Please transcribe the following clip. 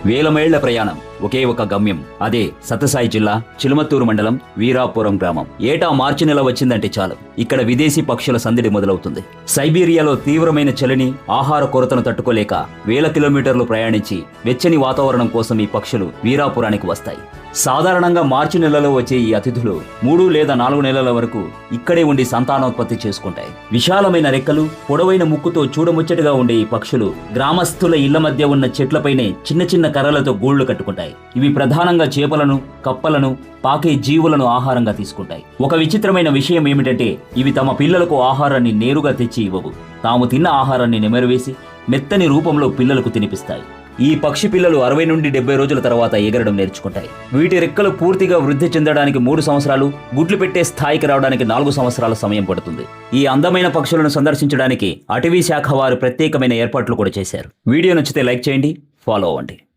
వేల మైళ్ల ప్రయాణం, ఒకే ఒక గమ్యం. అదే సత్యసాయి జిల్లా చిలుమత్తూరు మండలం వీరాపురం గ్రామం. ఏటా మార్చి నెల వచ్చిందంటే చాలు ఇక్కడ విదేశీ పక్షుల సందడి మొదలవుతుంది. సైబీరియాలో తీవ్రమైన చలిని, ఆహార కొరతను తట్టుకోలేక వేల కిలోమీటర్లు ప్రయాణించి వెచ్చని వాతావరణం కోసం ఈ పక్షులు వీరాపురానికి వస్తాయి. సాధారణంగా మార్చి నెలలో వచ్చే ఈ అతిథులు 3 లేదా 4 నెలల వరకు ఇక్కడే ఉండి సంతానోత్పత్తి చేసుకుంటాయి. విశాలమైన రెక్కలు, పొడవైన ముక్కుతో చూడముచ్చటగా ఉండే ఈ పక్షులు గ్రామస్తుల ఇళ్ల మధ్య ఉన్న చెట్లపైనే చిన్న చిన్న కర్రలతో గూళ్లు కట్టుకుంటాయి. ఇవి ప్రధానంగా చేపలను, కప్పలను, పాకే జీవులను ఆహారంగా తీసుకుంటాయి. ఒక విచిత్రమైన విషయం ఏమిటంటే ఇవి తమ పిల్లలకు ఆహారాన్ని నేరుగా తెచ్చి ఇవ్వవు. తాము తిన్న ఆహారాన్ని నెమరువేసి మెత్తని రూపంలో పిల్లలకు తినిపిస్తాయి. ఈ పక్షి పిల్లలు 60 నుండి 70 రోజుల తర్వాత ఎగరడం నేర్చుకుంటాయి. వీటి రెక్కలు పూర్తిగా వృద్ధి చెందడానికి 3 సంవత్సరాలు, గుడ్లు పెట్టే స్థాయికి రావడానికి 4 సంవత్సరాల సమయం పడుతుంది. ఈ అందమైన పక్షులను సందర్శించడానికి అటవీ శాఖ వారు ప్రత్యేకమైన ఏర్పాట్లు కూడా చేశారు. వీడియో నచ్చితే లైక్ చేయండి, ఫాలో అవ్వండి.